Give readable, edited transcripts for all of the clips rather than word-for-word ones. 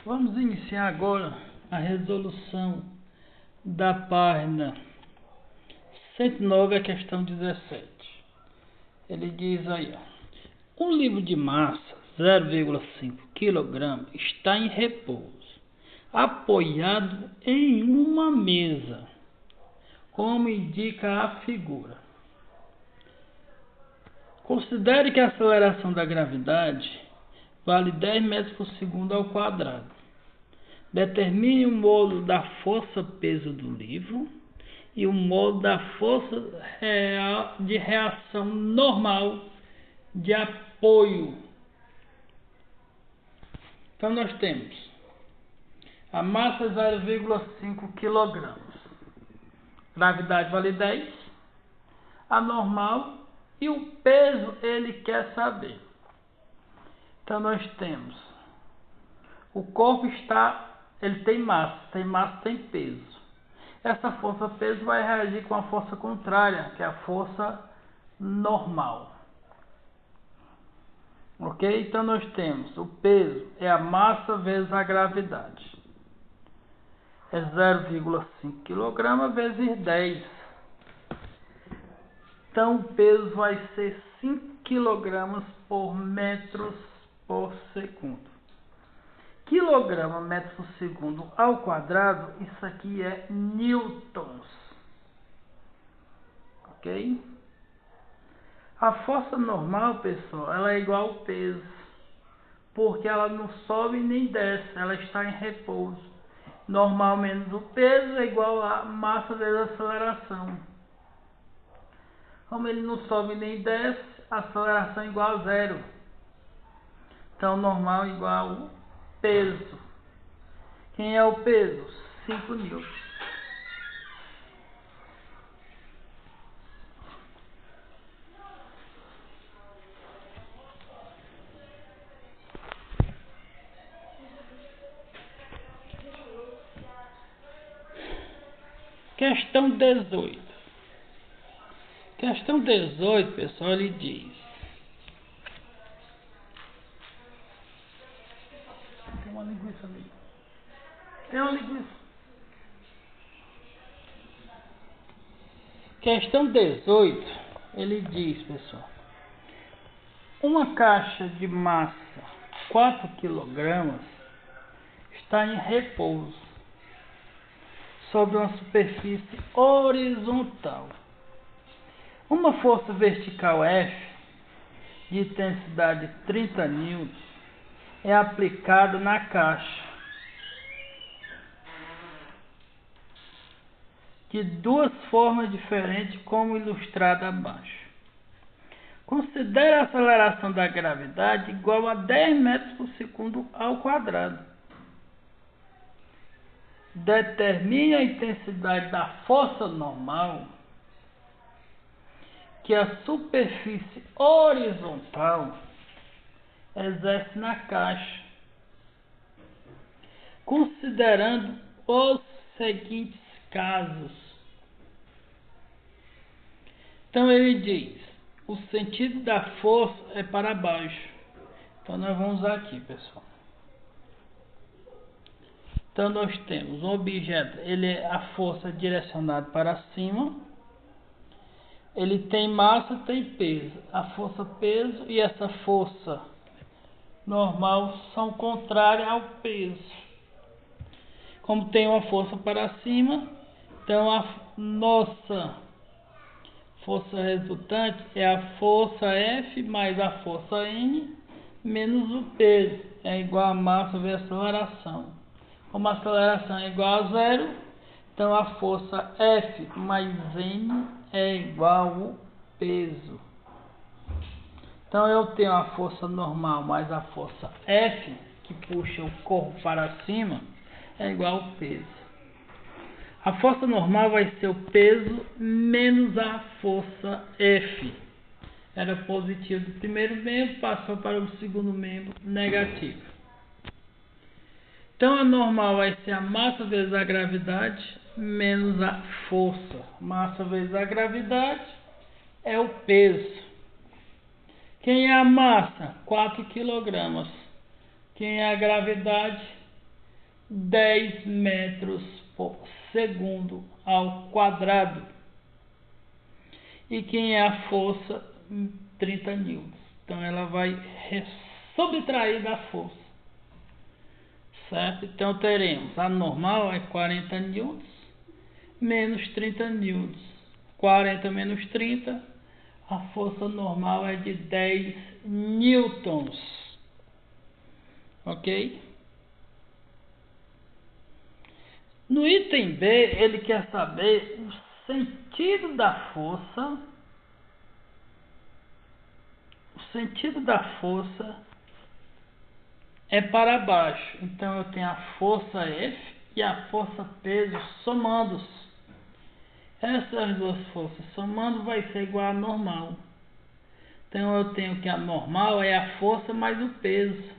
Vamos iniciar agora a resolução da página 109, a questão 17. Ele diz aí, ó, um livro de massa 0,5 kg está em repouso, apoiado em uma mesa, como indica a figura. Considere que a aceleração da gravidade vale 10 metros por segundo ao quadrado. Determine o módulo da força-peso do livro e o módulo da força de reação normal de apoio. Então nós temos a massa 0,5 kg, gravidade vale 10, a normal e o peso ele quer saber. Então nós temos o corpo ele tem massa, tem peso. Essa força-peso vai reagir com a força contrária, que é a força normal. Ok? Então nós temos o peso é a massa vezes a gravidade. É 0,5 kg vezes 10. Então o peso vai ser 5 kg por metros por segundo. Quilograma metro por segundo ao quadrado, isso aqui é newtons. Ok? A força normal, pessoal, ela é igual ao peso, porque ela não sobe nem desce, ela está em repouso. Normal menos o peso é igual a massa vezes a aceleração. Como ele não sobe nem desce, a aceleração é igual a zero. Então normal é igual ao peso. Quem é o peso? 5 newtons. Questão 18. Questão 18, pessoal, ele diz. Tem uma linguiça ali. Tem uma linguiça. Questão 18, ele diz, pessoal. Uma caixa de massa 4 kg está em repouso sobre uma superfície horizontal. Uma força vertical F de intensidade 30 N é aplicada na caixa de duas formas diferentes, como ilustrado abaixo. Considere a aceleração da gravidade igual a 10 metros por segundo ao quadrado. Determine a intensidade da força normal que a superfície horizontal exerce na caixa, considerando os seguintes casos. Então ele diz, o sentido da força é para baixo. Então nós vamos usar aqui, pessoal. Então nós temos um objeto, ele é a força direcionada para cima. Ele tem massa, tem peso. A força peso e essa força normal são contrárias ao peso. Como tem uma força para cima, então a nossa força resultante é a força F mais a força N menos o peso. É igual a massa vezes a aceleração. Como a aceleração é igual a zero, então a força F mais N é igual ao peso. Então eu tenho a força normal mais a força F, que puxa o corpo para cima, é igual ao peso. A força normal vai ser o peso menos a força F. Era positivo do primeiro membro, passou para o segundo membro negativo. Então a normal vai ser a massa vezes a gravidade menos a força. Massa vezes a gravidade é o peso. Quem é a massa? 4 kg. Quem é a gravidade? 10 metros por segundo ao quadrado. E quem é a força? 30 newtons. Então ela vai subtrair da força, certo? Então teremos a normal é 40 newtons menos 30 newtons. 40 menos 30, a força normal é de 10 newtons. Ok? No item B, ele quer saber o sentido da força. O sentido da força é para baixo. Então eu tenho a força F e a força peso somando-se. Essas duas forças somando vai ser igual a normal. Então eu tenho que a normal é a força mais o peso.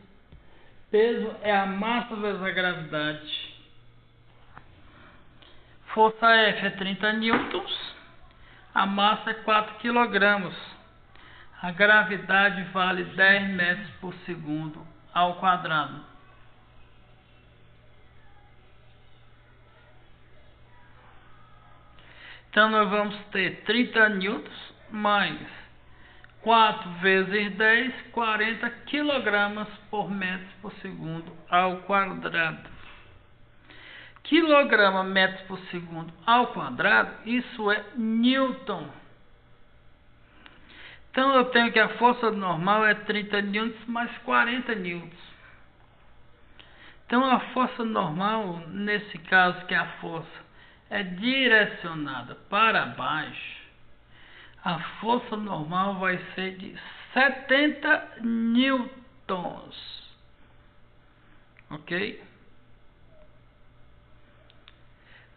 Peso é a massa vezes a gravidade. Força F é 30 newtons. A massa é 4 kg. A gravidade vale 10 metros por segundo ao quadrado. Então nós vamos ter 30 newtons mais 4 vezes 10, 40 kg por metro por segundo ao quadrado. Quilograma metro por segundo ao quadrado, isso é newton. Então eu tenho que a força normal é 30 newtons mais 40 newtons. Então a força normal, nesse caso que a força é direcionada para baixo, a força normal vai ser de 70 newtons. Ok?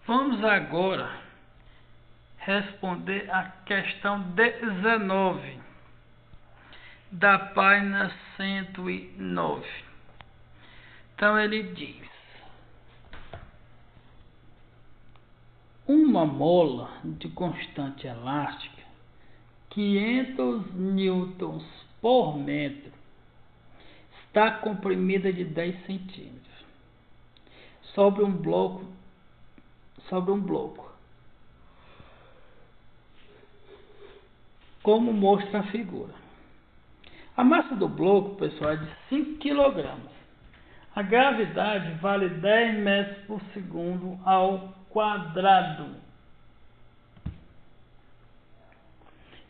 Vamos agora responder a questão 19 da página 109. Então ele diz: uma mola de constante elástica, 500 newtons por metro, está comprimida de 10 centímetros sobre um bloco, como mostra a figura. A massa do bloco, pessoal, é de 5 kg. A gravidade vale 10 metros por segundo ao quadrado.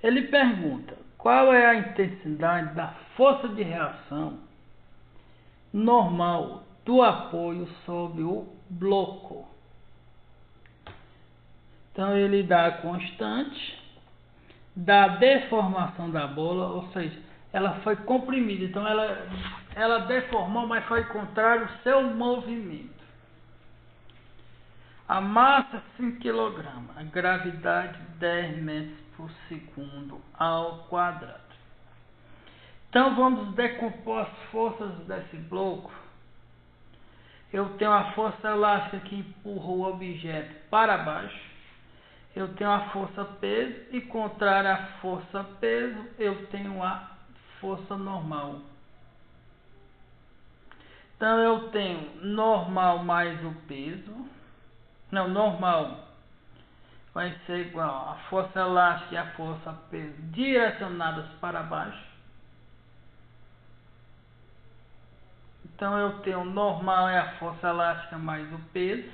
Ele pergunta: qual é a intensidade da força de reação normal do apoio sobre o bloco? Então ele dá a constante da deformação da bola, ou seja, ela foi comprimida, então ela deformou, mas foi contrário ao seu movimento. A massa 5 kg, a gravidade 10 metros por segundo ao quadrado. Então vamos decompor as forças desse bloco. Eu tenho a força elástica que empurra o objeto para baixo. Eu tenho a força peso e contrária à força peso, eu tenho a força normal. Então eu tenho normal mais o peso. Não, normal vai ser igual a força elástica e a força peso direcionadas para baixo. Então eu tenho normal é a força elástica mais o peso.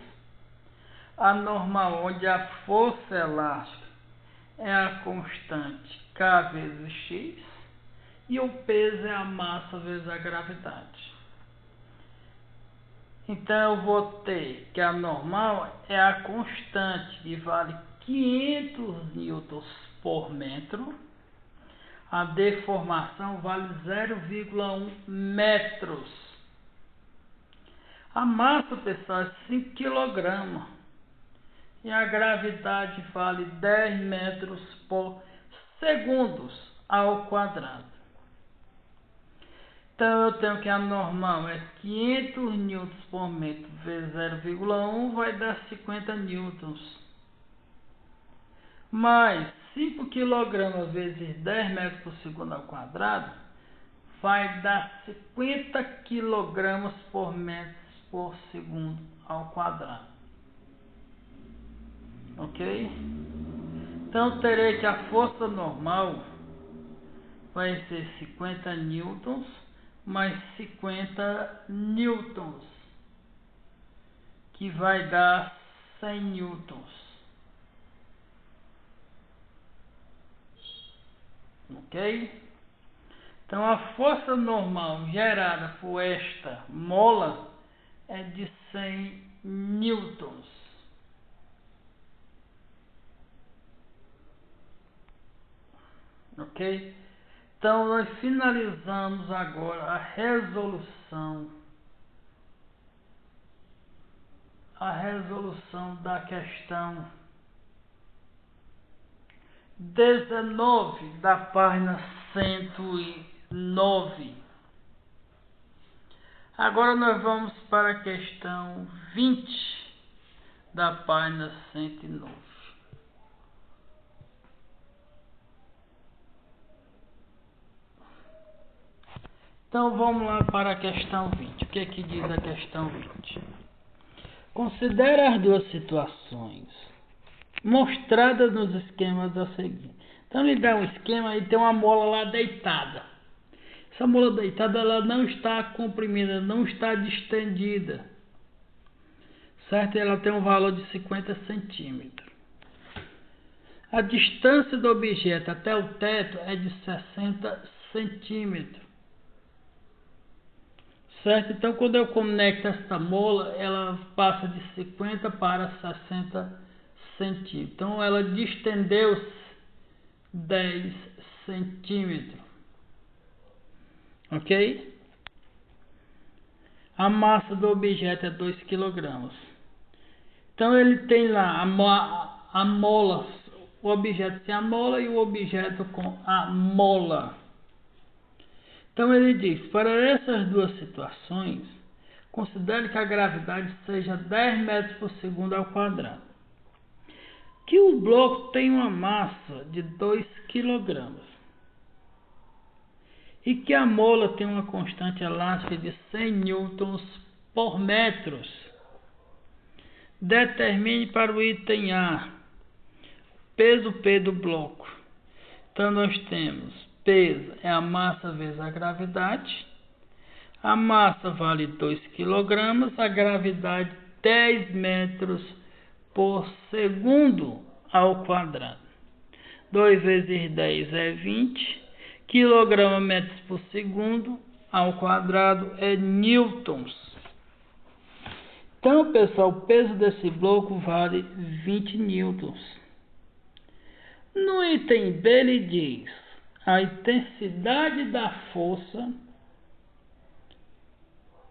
A normal, onde a força elástica é a constante K vezes X e o peso é a massa vezes a gravidade. Então eu vou ter que a normal é a constante que vale 500 newtons por metro. A deformação vale 0,1 metros. A massa, pessoal, é 5 kg. E a gravidade vale 10 metros por segundos ao quadrado. Então eu tenho que a normal é 500 newtons por metro vezes 0,1 vai dar 50 newtons. Mais 5 kg vezes 10 metros por segundo ao quadrado vai dar 50 kg por metro por segundo ao quadrado. Ok? Então terei que a força normal vai ser 50 newtons mais 50 newtons, que vai dar 100 newtons. Ok? Então a força normal gerada por esta mola é de 100 newtons. Ok? Então nós finalizamos agora a resolução da questão 19 da página 109. Agora nós vamos para a questão 20 da página 109. Então vamos lá para a questão 20. O que é que diz a questão 20? Considere as duas situações mostradas nos esquemas a seguir. Então ele dá um esquema e tem uma mola lá deitada. Essa mola deitada ela não está comprimida, não está distendida, certo? Ela tem um valor de 50 centímetros. A distância do objeto até o teto é de 60 centímetros, certo? Então quando eu conecto esta mola, ela passa de 50 para 60 centímetros. Então ela distendeu-se 10 centímetros. Ok? A massa do objeto é 2 kg. Então ele tem lá a mola, o objeto sem a mola e o objeto com a mola. Então ele diz, para essas duas situações, considere que a gravidade seja 10 metros por segundo ao quadrado. Que o bloco tem uma massa de 2 kg. E que a mola tem uma constante elástica de 100 newtons por metros. Determine para o item A peso P do bloco. Então nós temos peso é a massa vezes a gravidade. A massa vale 2 kg, a gravidade 10 metros por segundo ao quadrado. 2 vezes 10 é 20. Quilograma metros por segundo ao quadrado é newtons. Então, pessoal, o peso desse bloco vale 20 newtons. No item B, ele diz a intensidade da força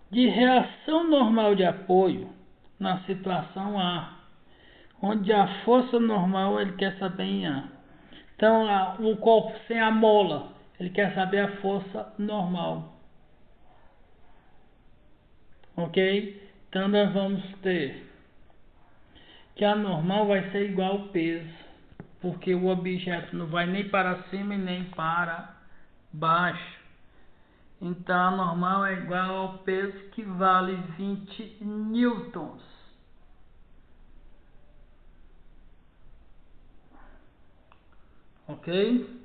de reação normal de apoio na situação A, onde a força normal ele quer saber em A. Então, o corpo sem a mola, ele quer saber a força normal. Ok? Então nós vamos ter que a normal vai ser igual ao peso, porque o objeto não vai nem para cima e nem para baixo. Então a normal é igual ao peso, que vale 20 newtons. Ok?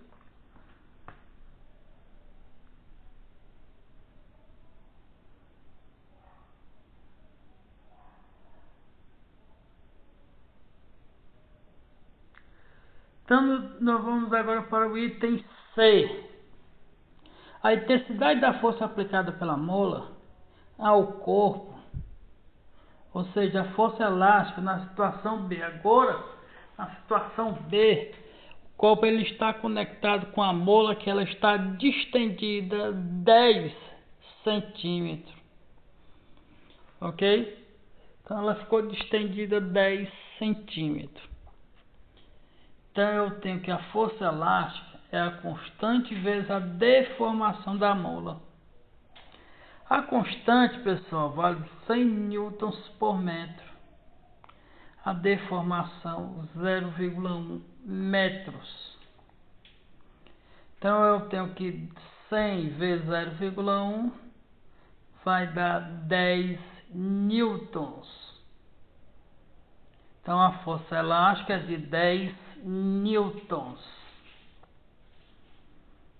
Então nós vamos agora para o item C. A intensidade da força aplicada pela mola ao corpo, ou seja, a força elástica na situação B. Agora, na situação B, o corpo ele está conectado com a mola que ela está distendida 10 centímetros. Ok? Então ela ficou distendida 10 centímetros. Então eu tenho que a força elástica é a constante vezes a deformação da mola. A constante, pessoal, vale 100 newtons por metro. A deformação 0,1 metros. Então eu tenho que 100 vezes 0,1 vai dar 10 newtons. Então a força elástica é de 10 newtons.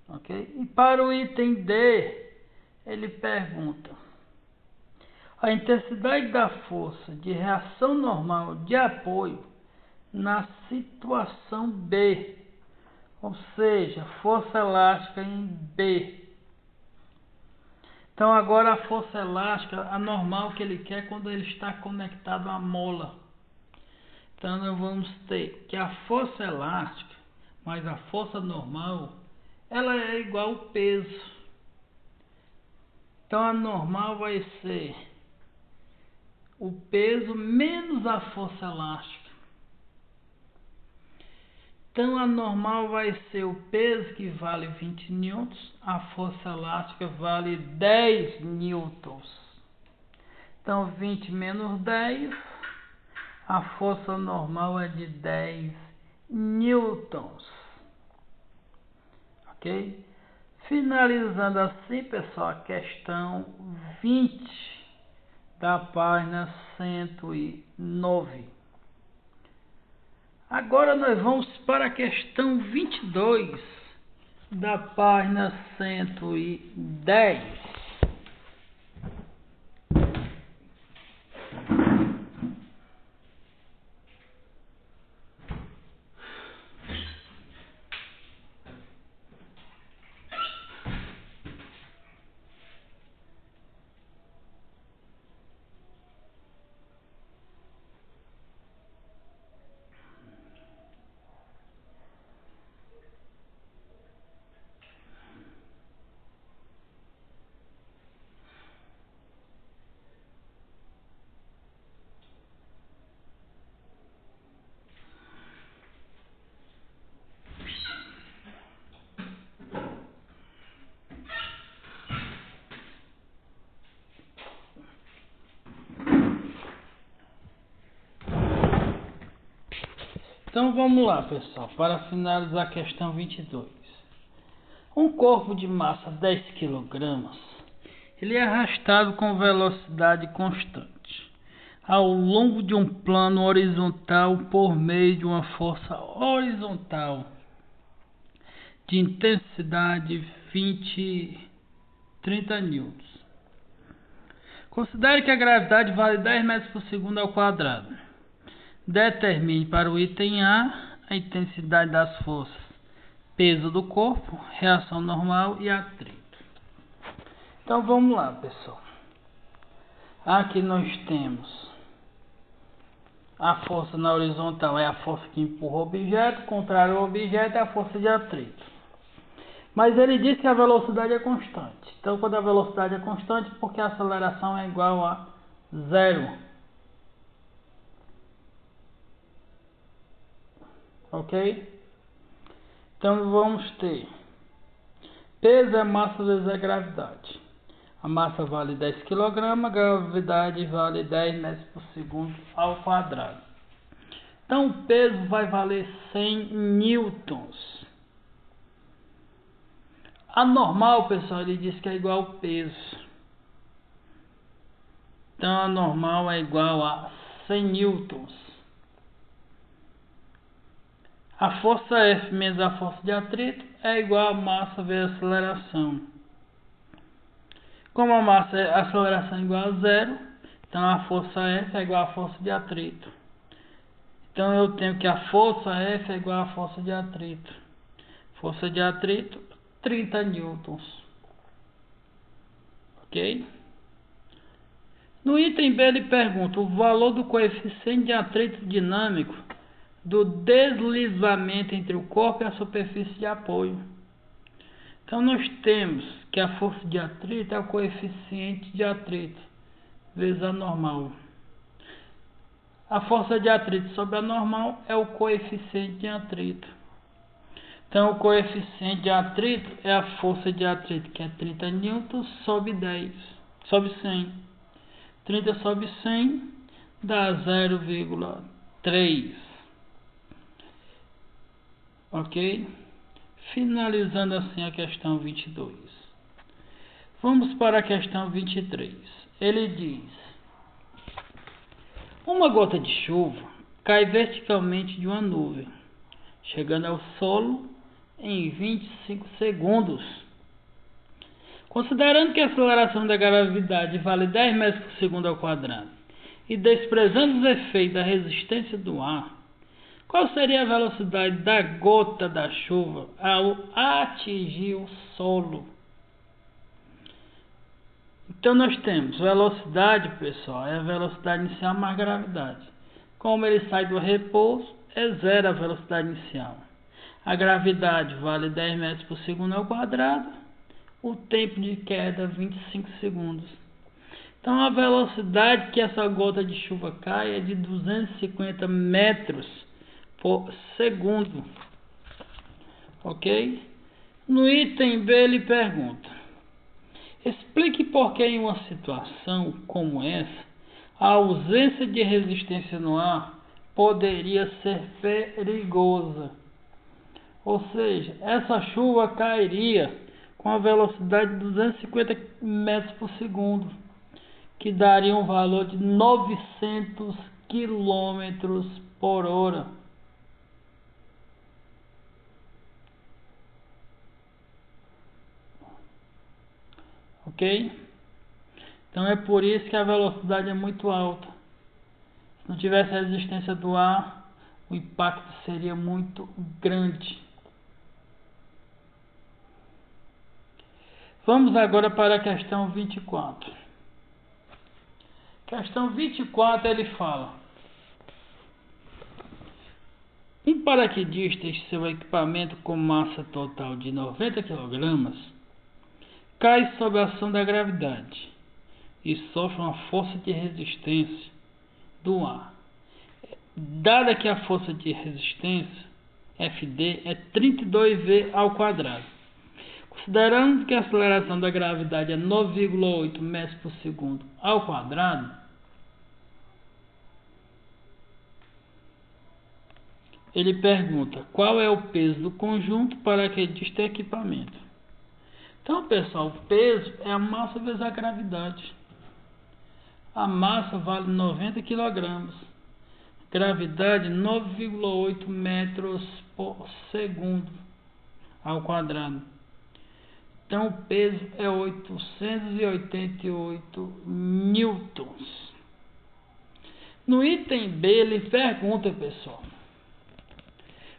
Ok? E para o item D, ele pergunta: a intensidade da força de reação normal de apoio na situação B, ou seja, força elástica em B. Então agora a força elástica, a normal que ele quer quando ele está conectado à mola. Então nós vamos ter que a força elástica mais a força normal, ela é igual ao peso. Então a normal vai ser o peso menos a força elástica. Então a normal vai ser o peso, que vale 20 newtons, a força elástica vale 10 newtons. Então 20 menos 10, a força normal é de 10 newtons. Ok? Finalizando assim, pessoal, a questão 20 da página 109. Agora nós vamos para a questão 22 da página 110. Então vamos lá, pessoal, para finalizar a questão 22. Um corpo de massa 10 kg, ele é arrastado com velocidade constante ao longo de um plano horizontal por meio de uma força horizontal de intensidade 30 newtons. Considere que a gravidade vale 10 metros por segundo ao quadrado. Determine para o item A a intensidade das forças, peso do corpo, reação normal e atrito. Então vamos lá, pessoal. Aqui nós temos a força na horizontal, é a força que empurra o objeto, contrário ao objeto é a força de atrito. Mas ele diz que a velocidade é constante. Então quando a velocidade é constante, porque a aceleração é igual a zero. Ok? Então vamos ter peso é massa vezes a gravidade. A massa vale 10 kg, a gravidade vale 10 metros por segundo ao quadrado. Então o peso vai valer 100 newtons. A normal, pessoal, ele diz que é igual ao peso. Então a normal é igual a 100 newtons. A força F menos a força de atrito é igual a massa vezes a aceleração. Como a aceleração é igual a zero, então a força F é igual a força de atrito. Então eu tenho que a força F é igual a força de atrito. Força de atrito, 30 newtons. Ok? No item B ele pergunta o valor do coeficiente de atrito dinâmico do deslizamento entre o corpo e a superfície de apoio. Então nós temos que a força de atrito é o coeficiente de atrito vezes a normal. A força de atrito sobre a normal é o coeficiente de atrito. Então o coeficiente de atrito é a força de atrito, que é 30 newtons sobre 100. 30 sobre 100 dá 0,3. Ok? Finalizando assim a questão 22. Vamos para a questão 23. Ele diz: Uma gota de chuva cai verticalmente de uma nuvem, chegando ao solo em 25 segundos. Considerando que a aceleração da gravidade vale 10 metros por segundo ao quadrado e desprezando os efeitos da resistência do ar, qual seria a velocidade da gota da chuva ao atingir o solo? Então nós temos velocidade, pessoal, é a velocidade inicial mais gravidade. Como ele sai do repouso, é zero a velocidade inicial. A gravidade vale 10 metros por segundo ao quadrado, o tempo de queda 25 segundos. Então a velocidade que essa gota de chuva cai é de 250 metros por segundo. Ok? No item B ele pergunta: explique por que em uma situação como essa, a ausência de resistência no ar poderia ser perigosa. Ou seja, essa chuva cairia com a velocidade de 250 metros por segundo, que daria um valor de 900 quilômetros por hora. Ok? Então é por isso que a velocidade é muito alta. Se não tivesse a resistência do ar, o impacto seria muito grande. Vamos agora para a questão 24. Questão 24 ele fala: um paraquedista e seu equipamento com massa total de 90 kg cai sob a ação da gravidade e sofre uma força de resistência do ar. Dada que a força de resistência Fd é 32V ao quadrado. Considerando que a aceleração da gravidade é 9,8 metros por segundo ao quadrado, ele pergunta qual é o peso do conjunto paraquedista e equipamento. Então, pessoal, o peso é a massa vezes a gravidade. A massa vale 90 kg. Gravidade 9,8 metros por segundo ao quadrado. Então o peso é 888 newtons. No item B ele pergunta, pessoal,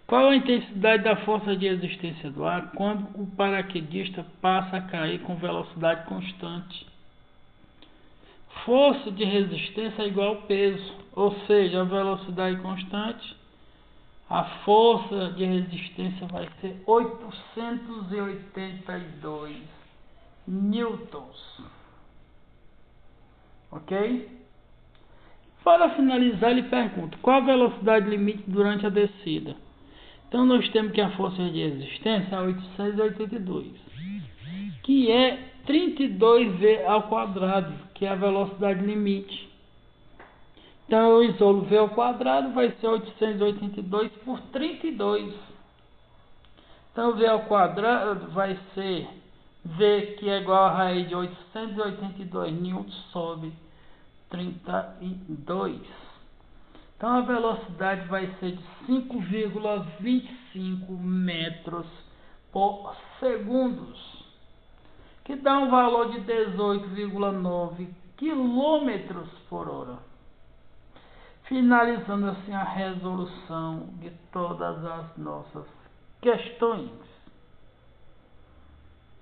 qual a intensidade da força de resistência do ar quando o paraquedista passa a cair com velocidade constante? Força de resistência é igual ao peso, ou seja, a velocidade constante, a força de resistência vai ser 882 newtons. Ok? Para finalizar, ele pergunta qual a velocidade limite durante a descida. Então nós temos que a força de resistência é 882, que é 32V ao quadrado, que é a velocidade limite. Então eu isolo V ao quadrado, vai ser 882 por 32. Então V ao quadrado vai ser V, que é igual a raiz de 882 newtons sobre 32. Então a velocidade vai ser de 5,25 metros por segundos, que dá um valor de 18,9 quilômetros por hora. Finalizando assim a resolução de todas as nossas questões.